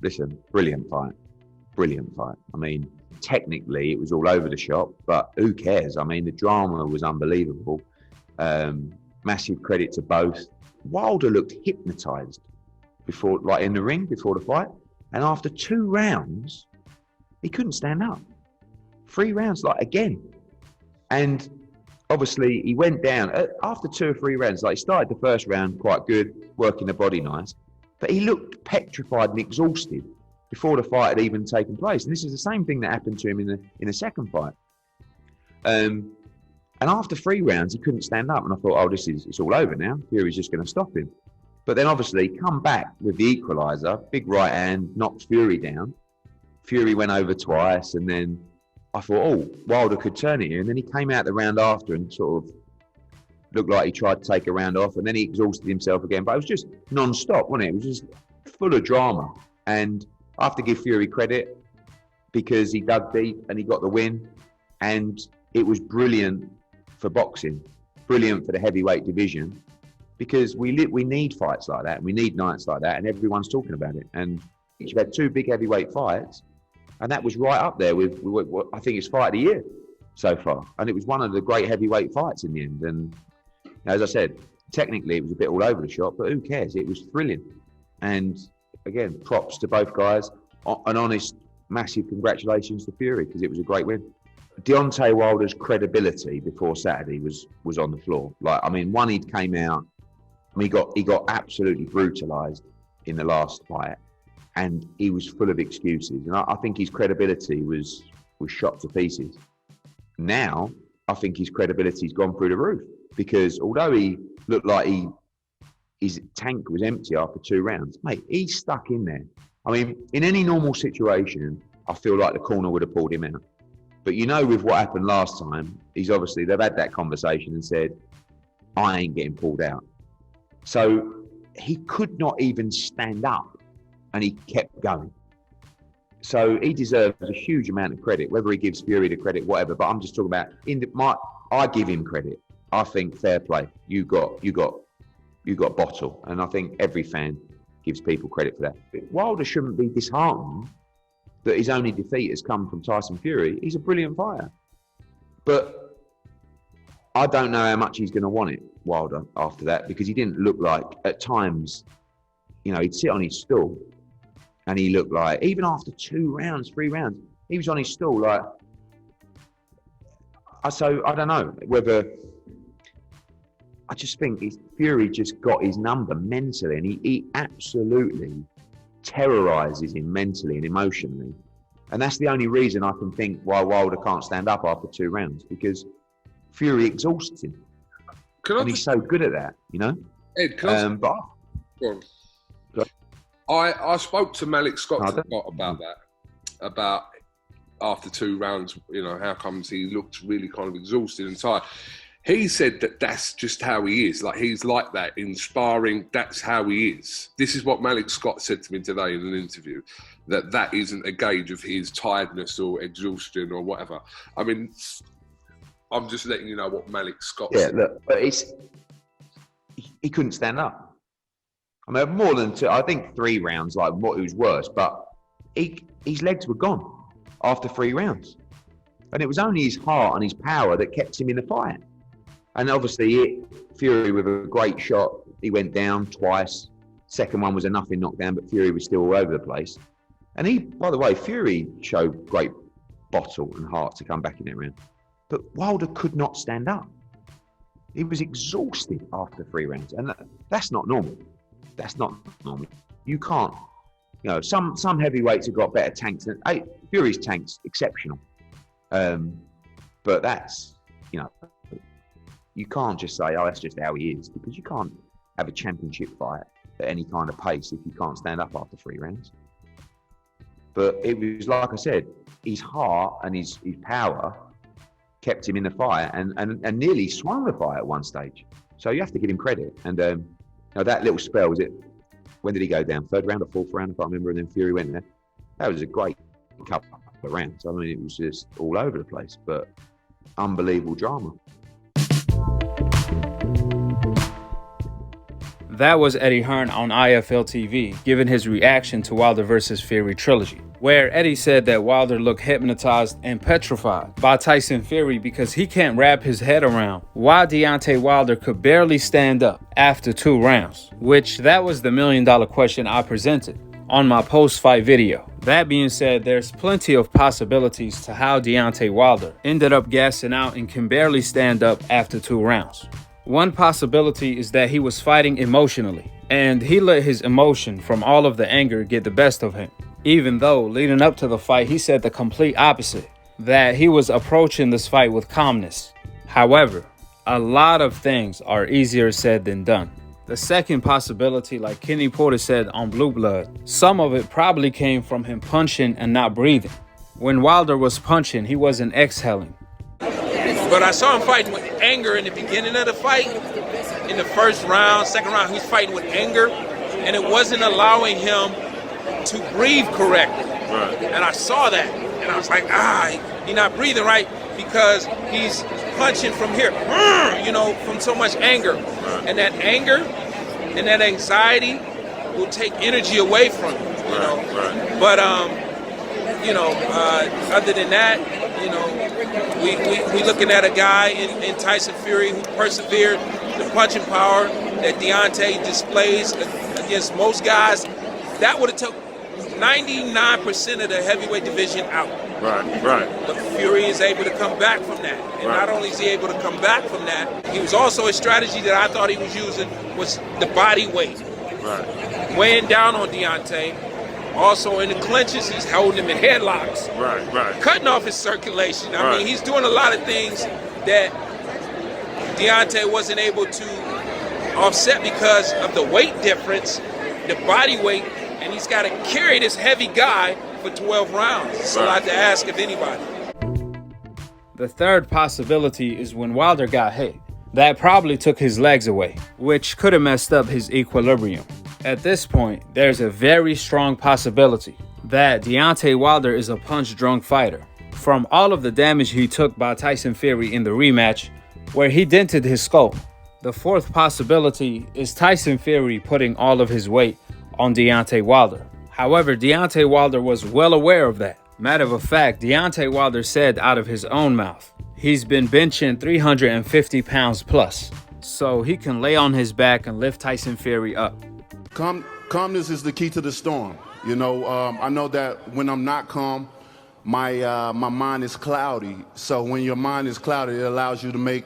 listen, brilliant fight. Brilliant fight. I mean, technically it was all over the shop, but who cares? I mean, the drama was unbelievable. Massive credit to both. Wilder looked hypnotized before, like in the ring before the fight. And after 2 rounds, he couldn't stand up. 3 rounds, like again. And obviously he went down after 2 or 3 rounds. Like he started the first round quite good, working the body nice, but he looked petrified and exhausted before the fight had even taken place. And this is the same thing that happened to him in the second fight. And after 3 rounds, he couldn't stand up. And I thought, oh, it's all over now. Fury's just going to stop him. But then obviously come back with the equaliser, big right hand, knocked Fury down. Fury went over twice, and then I thought, oh, Wilder could turn it here. And then he came out the round after and sort of looked like he tried to take a round off, and then he exhausted himself again. But it was just non-stop, wasn't it? It was just full of drama. And I have to give Fury credit because he dug deep and he got the win. And it was brilliant for boxing, brilliant for the heavyweight division, because we need fights like that, and we need nights like that, and everyone's talking about it. And you've had 2 big heavyweight fights, and that was right up there with I think it's fight of the year so far. And it was one of the great heavyweight fights in the end. And as I said, technically it was a bit all over the shop, but who cares? It was thrilling. And again, props to both guys. An honest, massive congratulations to Fury, because it was a great win. Deontay Wilder's credibility before Saturday was on the floor. Like, I mean, he came out, I mean, he got absolutely brutalised in the last fight, and he was full of excuses. And I think his credibility was shot to pieces. Now, I think his credibility's gone through the roof, because although he looked like his tank was empty after 2 rounds, mate, he's stuck in there. I mean, in any normal situation, I feel like the corner would have pulled him out. But you know, with what happened last time, they've had that conversation and said, I ain't getting pulled out. So he could not even stand up, and he kept going. So he deserves a huge amount of credit, whether he gives Fury the credit, whatever. But I'm just talking about I give him credit. I think fair play. You got bottle, and I think every fan gives people credit for that. But Wilder shouldn't be disheartened that his only defeat has come from Tyson Fury. He's a brilliant fighter. But I don't know how much he's going to want it, Wilder, after that, because he didn't look like, at times, you know, he'd sit on his stool and he looked like, even after 2 rounds, 3 rounds, he was on his stool like, so I don't know whether, I just think Fury just got his number mentally, and he absolutely terrorises him mentally and emotionally. And that's the only reason I can think why Wilder can't stand up after 2 rounds, because Fury exhausts him. He's so good at that, you know? Ed, I spoke to Malik Scott about that, about after 2 rounds, you know, how comes he looked really kind of exhausted and tired. He said that that's just how he is. Like, he's like that in sparring. That's how he is. This is what Malik Scott said to me today in an interview, that isn't a gauge of his tiredness or exhaustion or whatever. I mean, I'm just letting you know what Malik Scott said. Yeah, look, but he couldn't stand up. I mean, more than 2, I think 3 rounds, like, what it was worse, but his legs were gone after 3 rounds. And it was only his heart and his power that kept him in the fight. And obviously, Fury with a great shot, he went down twice. Second one was a nothing knockdown, but Fury was still all over the place. And by the way, Fury showed great bottle and heart to come back in that round. But Wilder could not stand up. He was exhausted after 3 rounds. And that's not normal. That's not normal. You can't, you know, some heavyweights have got better tanks than, Fury's tank's exceptional. But that's, you know, you can't just say, oh, that's just how he is, because you can't have a championship fight at any kind of pace if you can't stand up after 3 rounds. But it was, like I said, his heart and his power kept him in the fight and nearly swung the fight at one stage. So you have to give him credit. And you know, that little spell, when did he go down? 3rd round or 4th round, I can't remember, and then Fury went there. That was a great couple of rounds. I mean, it was just all over the place, but unbelievable drama. That was Eddie Hearn on IFL TV, giving his reaction to Wilder vs. Fury Trilogy, where Eddie said that Wilder looked hypnotized and petrified by Tyson Fury because he can't wrap his head around why Deontay Wilder could barely stand up after 2 rounds, which that was the $1 million question I presented on my post-fight video. That being said, there's plenty of possibilities to how Deontay Wilder ended up gassing out and can barely stand up after 2 rounds. One possibility is that he was fighting emotionally, and he let his emotion from all of the anger get the best of him. Even though, leading up to the fight, he said the complete opposite, that he was approaching this fight with calmness. However, a lot of things are easier said than done. The second possibility, like Kenny Porter said on Blue Blood, some of it probably came from him punching and not breathing. When Wilder was punching, he wasn't exhaling. But I saw him fighting with anger in the beginning of the fight. In the first round, second round, he was fighting with anger, and it wasn't allowing him to breathe correctly. Right. And I saw that, and I was like, he's not breathing right because he's punching from here, from so much anger. Right. And that anger and that anxiety will take energy away from you, you know. Right. But, other than that, we looking at a guy in Tyson Fury who persevered the punching power that Deontay displays against most guys. That would have took 99% of the heavyweight division out. Right. But Fury is able to come back from that. And not only is he able to come back from that, he was also a strategy that I thought he was using was the body weight. Right. Weighing down on Deontay. Also in the clinches, he's holding him in headlocks. Right. Cutting off his circulation. I mean, he's doing a lot of things that Deontay wasn't able to offset because of the weight difference, the body weight, and he's got to carry this heavy guy for 12 rounds. It's a lot to ask of anybody. The third possibility is when Wilder got hit. That probably took his legs away, which could have messed up his equilibrium. At this point, there's a very strong possibility that Deontay Wilder is a punch-drunk fighter. From all of the damage he took by Tyson Fury in the rematch, where he dented his skull. The fourth possibility is Tyson Fury putting all of his weight on Deontay Wilder. However, Deontay Wilder was well aware of that. Matter of fact, Deontay Wilder said out of his own mouth, he's been benching 350 pounds plus, so he can lay on his back and lift Tyson Fury up. Calmness is the key to the storm. I know that when I'm not calm, my mind is cloudy. So when your mind is cloudy, it allows you to make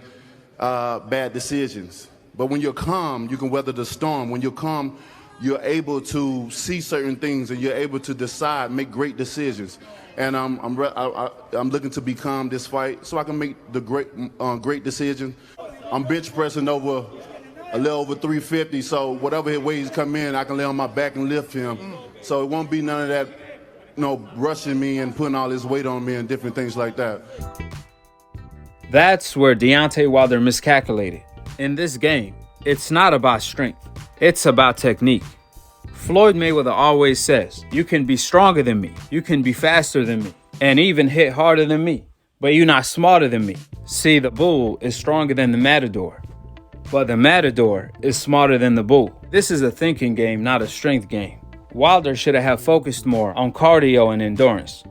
bad decisions. But when you're calm, you can weather the storm. When you're calm, you're able to see certain things and you're able to decide, make great decisions. And I'm looking to be calm this fight so I can make the great decision. I'm bench pressing over a little over 350, so whatever way he's come in, I can lay on my back and lift him. So it won't be none of that, rushing me and putting all his weight on me and different things like that. That's where Deontay Wilder miscalculated. In this game, it's not about strength, it's about technique. Floyd Mayweather always says, you can be stronger than me, you can be faster than me, and even hit harder than me, but you're not smarter than me. See, the bull is stronger than the matador, but the matador is smarter than the bull. This is a thinking game, not a strength game. Wilder should have focused more on cardio and endurance.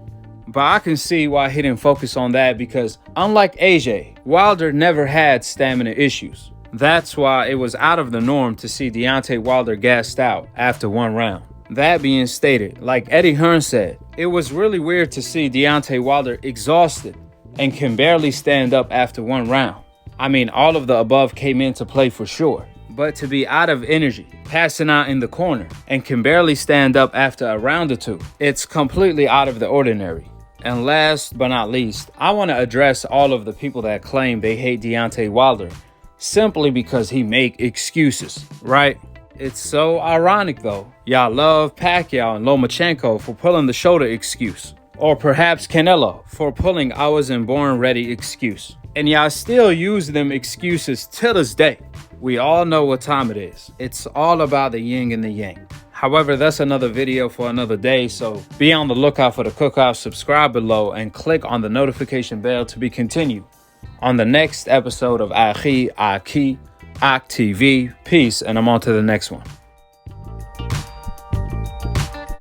But I can see why he didn't focus on that because unlike AJ, Wilder never had stamina issues. That's why it was out of the norm to see Deontay Wilder gassed out after 1 round. That being stated, like Eddie Hearn said, it was really weird to see Deontay Wilder exhausted and can barely stand up after 1 round. I mean, all of the above came into play for sure. But to be out of energy, passing out in the corner, and can barely stand up after a round or 2, it's completely out of the ordinary. And last but not least, I want to address all of the people that claim they hate Deontay Wilder simply because he make excuses, right? It's so ironic though. Y'all love Pacquiao and Lomachenko for pulling the shoulder excuse. Or perhaps Canelo for pulling I wasn't born ready excuse. And y'all still use them excuses till this day. We all know what time it is. It's all about the yin and the yang. However, that's another video for another day, so be on the lookout for the cook-off, subscribe below, and click on the notification bell to be continued on the next episode of Akhi, Akhi TV. Peace, and I'm on to the next one.